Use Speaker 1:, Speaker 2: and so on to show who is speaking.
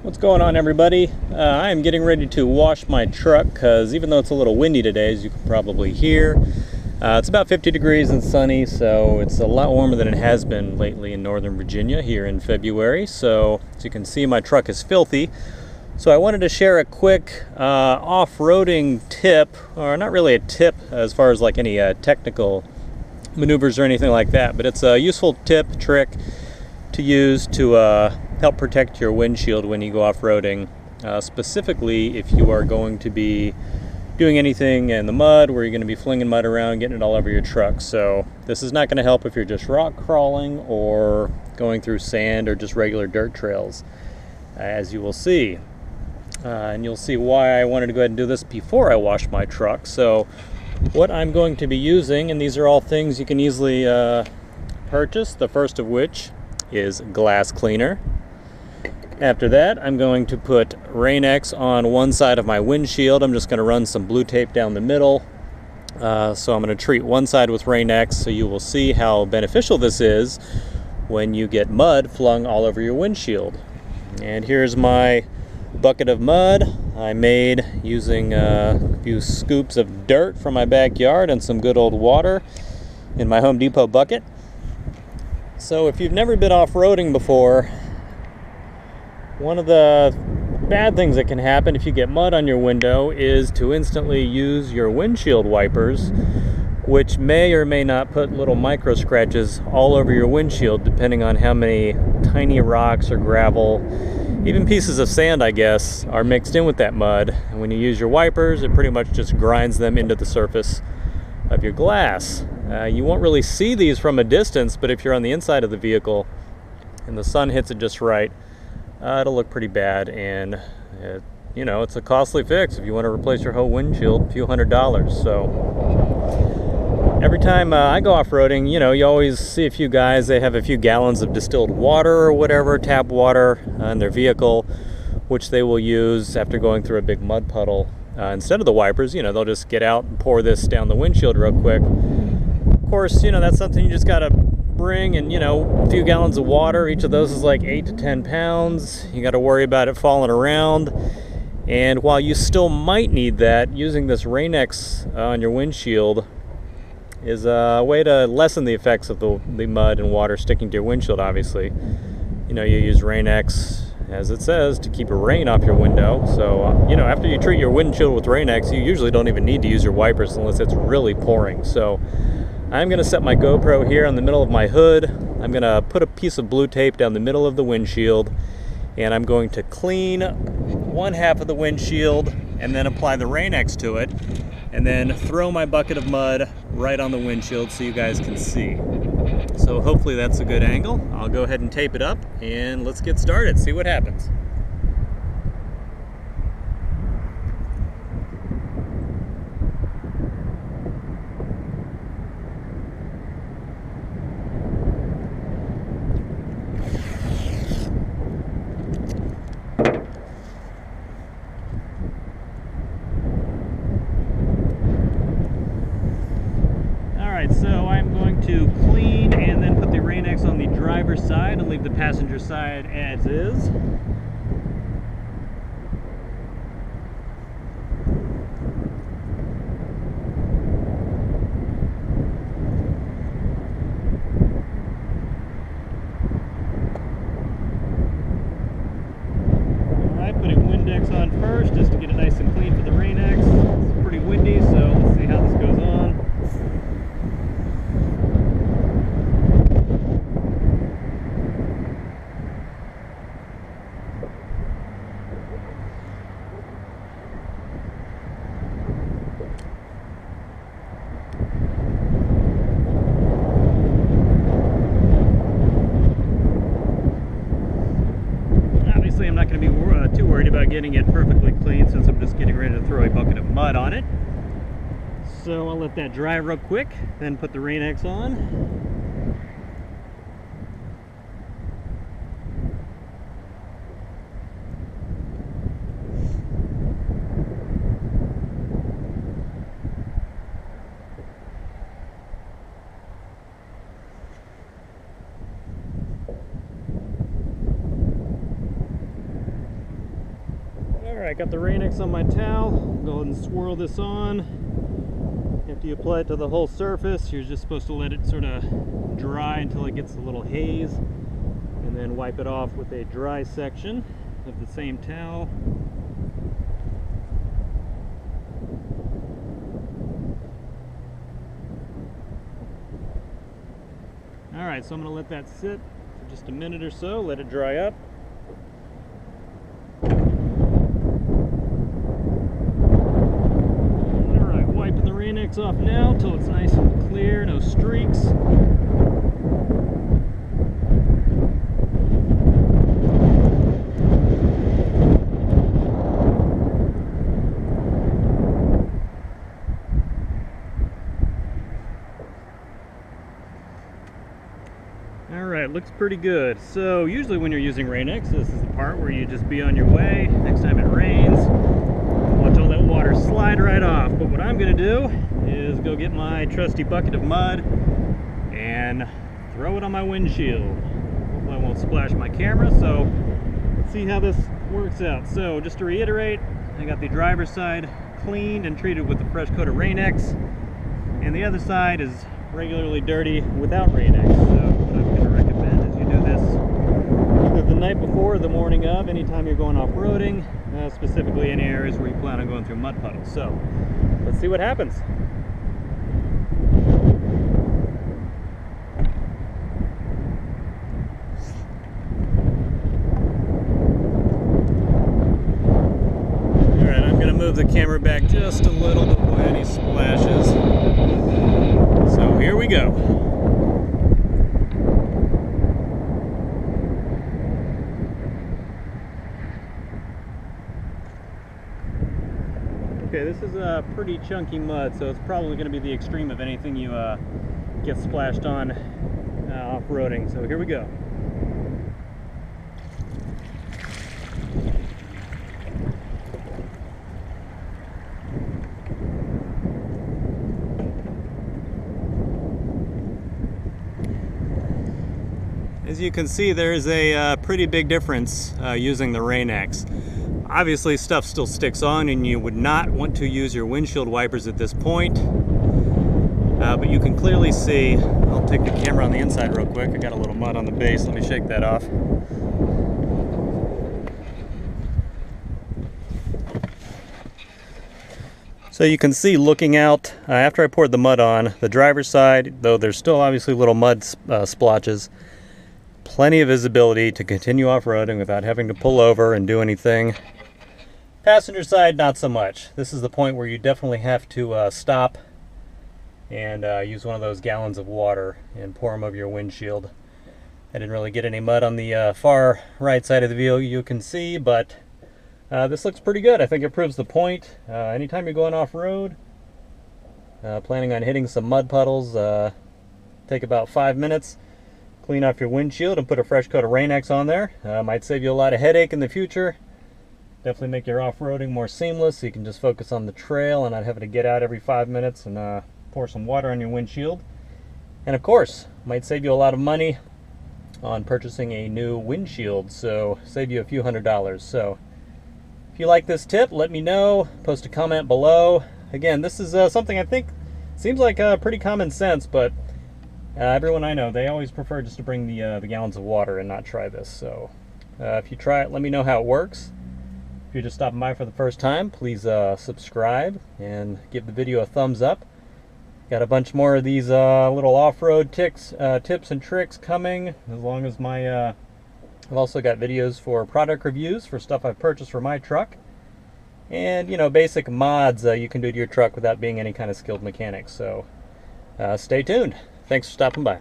Speaker 1: What's going on, everybody? I am getting ready to wash my truck because even though it's a little windy today, as you can probably hear, it's about 50 degrees and sunny, so it's a lot warmer than it has been lately in Northern Virginia here in February. So as you can see, my truck is filthy. So I wanted to share a quick off-roading tip, or not really a tip as far as like any technical maneuvers or anything like that, but it's a useful tip, trick to use to help protect your windshield when you go off-roading, specifically if you are going to be doing anything in the mud where you're going to be flinging mud around, getting it all over your truck. So this is not going to help if you're just rock crawling or going through sand or just regular dirt trails, as you will see. And you'll see why I wanted to go ahead and do this before I wash my truck. So what I'm going to be using, and these are all things you can easily purchase, the first of which is glass cleaner. After that, I'm going to put Rain-X on one side of my windshield. I'm just going to run some blue tape down the middle. So I'm going to treat one side with Rain-X, so you will see how beneficial this is when you get mud flung all over your windshield. And here's my bucket of mud I made using a few scoops of dirt from my backyard and some good old water in my Home Depot bucket. So if you've never been off-roading before, one of the bad things that can happen if you get mud on your window is to instantly use your windshield wipers, which may or may not put little micro scratches all over your windshield depending on how many tiny rocks or gravel, even pieces of sand, I guess, are mixed in with that mud. And when you use your wipers, it pretty much just grinds them into the surface of your glass. You won't really see these from a distance, but if you're on the inside of the vehicle and the sun hits it just right, it'll look pretty bad. And it's a costly fix if you want to replace your whole windshield, a few $100s. So every time I go off-roading, you always see a few guys, they have a few gallons of distilled water or whatever, tap water, in their vehicle, which they will use after going through a big mud puddle. Instead of the wipers, they'll just get out and pour this down the windshield real quick. Of course, that's something you just got to bring, and a few gallons of water. Each of those is like 8 to 10 pounds. You got to worry about it falling around. And while you still might need that, using this Rain-X on your windshield is a way to lessen the effects of the mud and water sticking to your windshield, obviously. You use Rain-X, as it says, to keep rain off your window. So, after you treat your windshield with Rain-X, you usually don't even need to use your wipers unless it's really pouring. So I'm going to set my GoPro here in the middle of my hood. I'm going to put a piece of blue tape down the middle of the windshield, and I'm going to clean one half of the windshield and then apply the Rain-X to it, and then throw my bucket of mud right on the windshield so you guys can see. So hopefully that's a good angle. I'll go ahead and tape it up, and let's get started, see what happens. So I'm going to clean and then put the Rain-X on the driver's side and leave the passenger side as is. Alright, putting Windex on first just to get it nice and clean for the Rain-X. It's pretty windy, so let's see how this goes on. I'm not going to be too worried about getting it perfectly clean since I'm just getting ready to throw a bucket of mud on it. So I'll let that dry real quick, then put the Rain-X on. Alright, got the Rain-X on my towel. Go ahead and swirl this on. After you apply it to the whole surface, you're just supposed to let it sort of dry until it gets a little haze, and then wipe it off with a dry section of the same towel. Alright, so I'm going to let that sit for just a minute or so, let it dry up. Alright, wiping the Rain-X off now until it's nice and clear, no streaks. Alright, looks pretty good. So usually when you're using Rain-X, this is the part where you just be on your way. Next time it rains, watch all that water slide right off. But what I'm going to do is go get my trusty bucket of mud and throw it on my windshield. Hopefully I won't splash my camera, so let's see how this works out. So just to reiterate, I got the driver's side cleaned and treated with a fresh coat of Rain-X, and the other side is regularly dirty without Rain-X. So what I'm going to recommend is you do this either the night before or the morning of, anytime you're going off-roading, specifically in areas where you plan on going through mud puddles. So let's see what happens. Alright, I'm going to move the camera back just a little to avoid any splashes. So here we go. Okay, this is a pretty chunky mud, so it's probably going to be the extreme of anything you get splashed on off-roading. So here we go. As you can see, there is a pretty big difference using the Rain-X. Obviously, stuff still sticks on, and you would not want to use your windshield wipers at this point. But you can clearly see, I'll take the camera on the inside real quick. I got a little mud on the base. Let me shake that off. So you can see, looking out, after I poured the mud on, the driver's side, though there's still obviously little mud splotches, plenty of visibility to continue off-roading without having to pull over and do anything. Passenger side, not so much. This is the point where you definitely have to stop and use one of those gallons of water and pour them over your windshield. I didn't really get any mud on the far right side of the view, you can see, but this looks pretty good. I think it proves the point. Anytime you're going off-road, planning on hitting some mud puddles, take about 5 minutes. Clean off your windshield and put a fresh coat of Rain-X on there. Might save you a lot of headache in the future. Definitely make your off-roading more seamless, so you can just focus on the trail and not having to get out every 5 minutes and pour some water on your windshield. And of course, might save you a lot of money on purchasing a new windshield, so save you a few $100s. So if you like this tip, let me know. Post a comment below. Again, this is something I think seems like pretty common sense, but everyone I know, they always prefer just to bring the gallons of water and not try this. So if you try it, let me know how it works. If you're just stopping by for the first time, please subscribe and give the video a thumbs up. Got a bunch more of these little off-road tips and tricks coming, as long as my I've also got videos for product reviews for stuff I've purchased for my truck, and basic mods you can do to your truck without being any kind of skilled mechanic. So stay tuned. Thanks for stopping by.